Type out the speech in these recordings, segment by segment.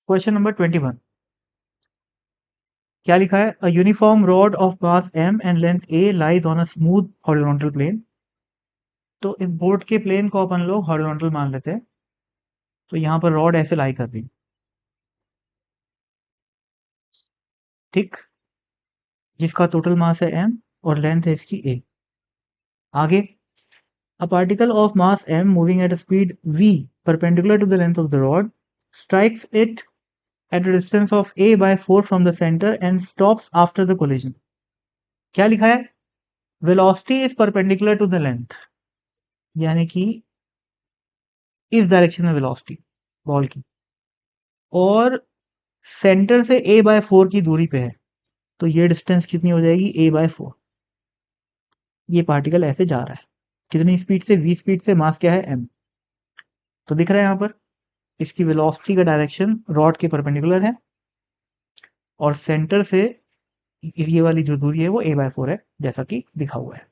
Question number 21 क्या लिखा है? A uniform rod of mass m and length a lies on a smooth horizontal plane. तो इस board के प्लेन को अपन लोग हॉरिजॉन्टल मान लेते हैं। तो यहाँ पर रॉड ऐसे लाई कर रही, ठीक, जिसका टोटल मास है m और लेंथ है इसकी a। आगे, a particle of mass m moving at a speed v perpendicular to the length of the rod strikes it at a distance of a by 4 from the center and stops after the collision। क्या लिखा है? Velocity is perpendicular to the length, यानी कि इस direction में velocity ball की, और centre से a बाय 4 की दूरी पे है। तो ये डिस्टेंस कितनी हो जाएगी? a by 4। ये पार्टिकल ऐसे जा रहा है कितनी स्पीड से? v स्पीड से। मास क्या है? m। तो दिख रहा है यहाँ पर इसकी वेलोसिटी का डायरेक्शन रॉड के परपेंडिकुलर है और सेंटर से ये वाली जो दूरी है वो a बाय 4 है, जैसा कि दिखा हुआ है।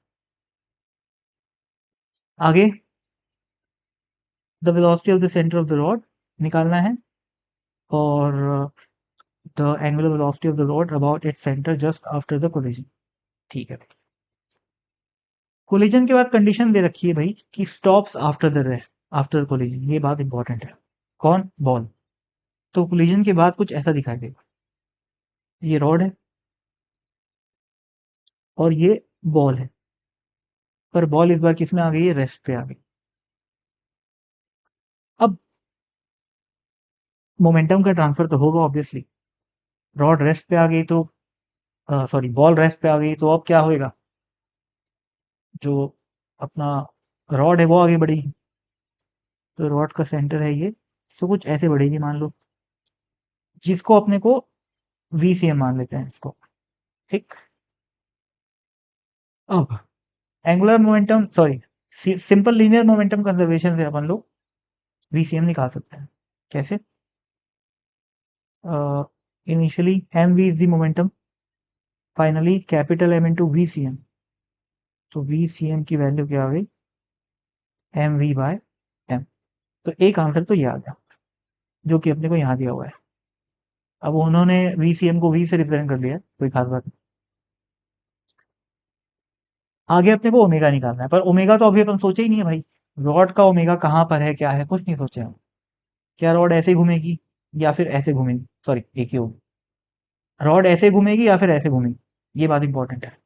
आगे, the velocity of the centre of the rod निकालना है, और the angular velocity of the rod about its centre just after the collision. ठीक है, कोलिजन के बाद कंडीशन दे रखी है भाई कि stops after the rest, after collision. ये बात इंपॉर्टेंट है। कौन? बॉल। तो कोलिजन के बाद कुछ ऐसा दिखाई देगा, ये रॉड है और ये बॉल है, पर बॉल इस बार किस में आ गई है? रेस्ट पे आ गई। अब मोमेंटम का ट्रांसफर तो होगा ऑब्वियसली। रॉड रेस्ट पे आ गई तो सॉरी, बॉल रेस्ट पे आ गई तो अब क्या होएगा? जो अपना रॉड है वो आगे बढ़ेगी। तो रॉड का सेंटर है ये, तो कुछ ऐसे बढ़ेगी मान लो, जिसको अपने को VCM मान लेते हैं इसको, ठीक। अब angular momentum, sorry, simple linear momentum conservation से अपन लोग VCM निकाल सकते हैं। कैसे? Initially mv is the momentum, finally capital M into VCM। तो VCM की वैल्यू क्या आ गई? mv by m। तो एक आंसर तो ये आ गया, जो कि अपने को यहाँ दिया हुआ है। अब उन्होंने VCM को V से रिप्रेजेंट कर लिया है, कोई खास बात नहीं। आगे अपने को ओमेगा निकालना है, पर ओमेगा तो अभी अपन सोचे ही नहीं है भाई। रॉड का ओमेगा कहाँ पर है, क्या है, कुछ नहीं सोचे हम। क्या रॉड ऐसे घूमेगी या फिर ऐसे घूमेगी? सॉरी, एक ही होगी। रॉड ऐसे घूमेगी या फिर ऐसे घूमेगी, ये बात इंपॉर्टेंट है।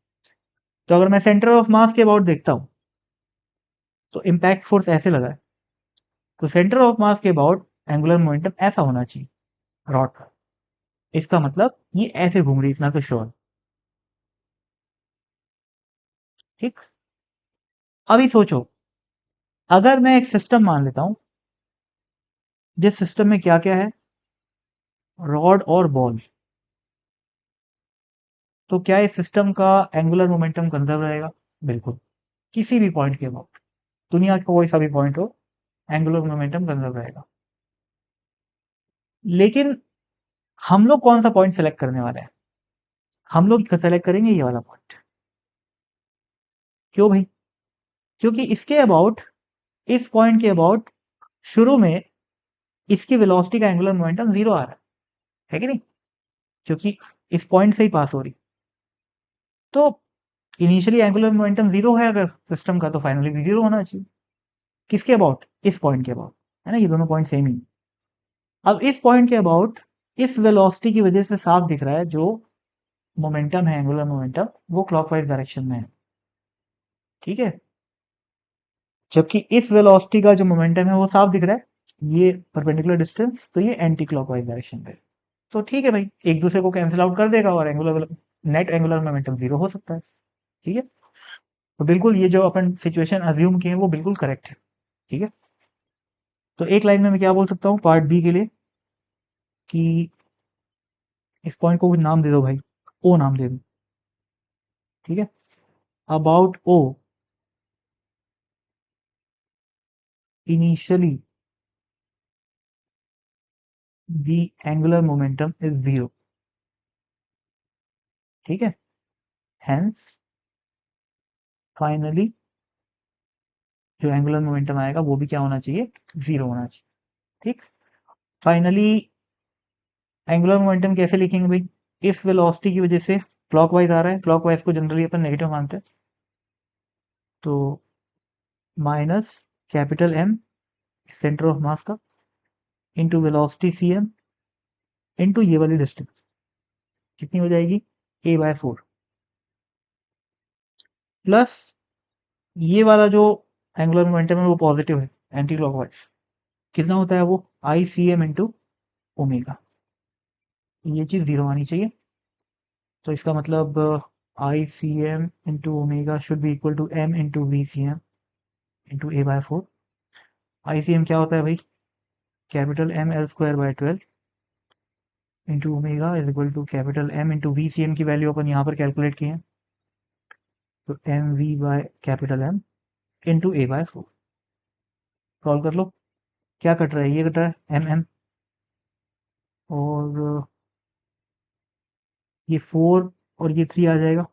तो अगर मैं सेंटर ऑफ मास के अबाउट देखता हूँ तो इम्पैक्ट फोर्स ऐसे लगा है, तो सेंटर ऑफ मास के अबाउट एंगुलर मोमेंटम ऐसा होना चाहिए रॉड का। इसका मतलब ये ऐसे घूम रही, इतना तो श्योर, ठीक। अभी सोचो, अगर मैं एक सिस्टम मान लेता हूं जिस सिस्टम में क्या क्या है? रॉड और बॉल। तो क्या इस सिस्टम का एंगुलर मोमेंटम कंजर्व रहेगा? बिल्कुल, किसी भी पॉइंट के अबाउट, दुनिया का कोई सा भी पॉइंट हो, एंगुलर मोमेंटम कंजर्व रहेगा। लेकिन हम लोग कौन सा पॉइंट सेलेक्ट करने वाले हैं? हम लोग सेलेक्ट करेंगे ये वाला पॉइंट। क्यों भाई? क्योंकि इसके अबाउट, इस पॉइंट के अबाउट शुरू में इसकी वेलोसिटी का एंगुलर मोमेंटम जीरो आ रहा है कि नहीं? क्योंकि इस पॉइंट से ही पास हो रही। तो इनिशियली एंगुलर मोमेंटम जीरो है अगर सिस्टम का, तो फाइनली भी जीरो होना चाहिए। किसके अबाउट? इस पॉइंट के अबाउट, है ना, ये दोनों पॉइंट सेम ही। अब इस पॉइंट के अबाउट इस वेलोसिटी की वजह से साफ दिख रहा है जो मोमेंटम है, एंगुलर मोमेंटम, वो क्लॉकवाइज डायरेक्शन में है, ठीक है। जबकि इस वेलोसिटी का जो मोमेंटम है वो साफ दिख रहा है, ये परपेंडिकुलर डिस्टेंस, तो ये एंटी क्लॉकवाइज डायरेक्शन पे। तो ठीक है भाई, एक दूसरे को कैंसिल आउट कर देगा और angular, net angular momentum zero हो सकता है, ठीक है। तो बिल्कुल ये जो अपन सिचुएशन अज्यूम किए हैं वो बिल्कुल करेक्ट है, ठीक है। तो एक लाइन में मैं क्या बोल सकता हूँ पार्ट बी के लिए, कि इस पॉइंट को कुछ नाम दे दो भाई, ओ नाम दे दो, ठीक है। About O initially the angular momentum is zero, ठीक है। हेंस फाइनली जो एंगुलर मोमेंटम आएगा वो भी क्या होना चाहिए? जीरो होना चाहिए, ठीक। फाइनली एंगुलर मोमेंटम कैसे लिखेंगे भाई? इस वेलोसिटी की वजह से क्लॉकवाइज आ रहा है, क्लॉकवाइज को जनरली अपन नेगेटिव मानते हैं, तो minus capital M centre of mass का into velocity C M into ये वाली डिस्टेंस कितनी हो जाएगी, a/4 प्लस ये वाला जो एंगुलर मोमेंटम है वो पॉजिटिव है एंटी क्लॉकवाइज, कितना होता है वो, I C M into omega, ये चीज़ जीरो आनी चाहिए। तो इसका मतलब I C M into omega should be equal to M into V C M into a/4। I C M क्या होता है भाई, capital M L square by 12 into omega is equal to capital M into V C M की value अपन यहाँ पर calculate किए हैं, तो M V by capital M into a/4। Solve कर लो, क्या कट रहा है, ये कट रहा है एम एम, और ये 4 और ये 3 आ जाएगा,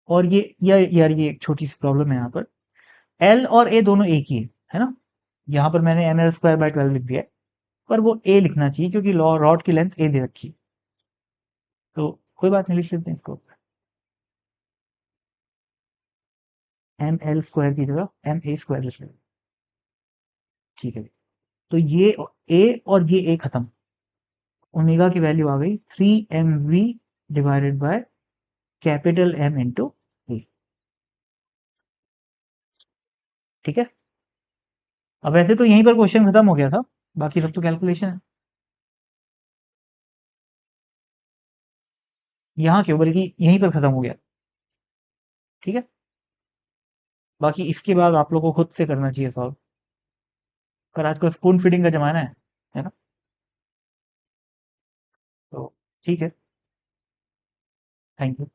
और ये यार ये एक छोटी सी प्रॉब्लम है यहाँ पर, एल और ए दोनों एक ही है ना, यहाँ पर मैंने एम एल स्क्वायर बाय 12 लिख दिया है, पर वो ए लिखना चाहिए क्योंकि रॉड की लेंथ ए दे रखी है, तो कोई बात नहीं, लिख लेते हैं इसको, एम एल स्क्वायर की जगह एम ए स्क्वायर लिख लेते हैं, ठीक है। तो ये ए और ये ए खत्म, ओमेगा की वैल्यू आ गई 3mv divided by capital M into A, ठीक है। अब वैसे तो यहीं पर क्वेश्चन खत्म हो गया था, बाकी सब तो कैलकुलेशन है, यहाँ क्यों, बल्कि यहीं पर खत्म हो गया, ठीक है। बाकी इसके बाद आप लोग को खुद से करना चाहिए सॉल्व, पर आजकल स्पून फीडिंग का जमाना है ना, तो ठीक है, थैंक यू।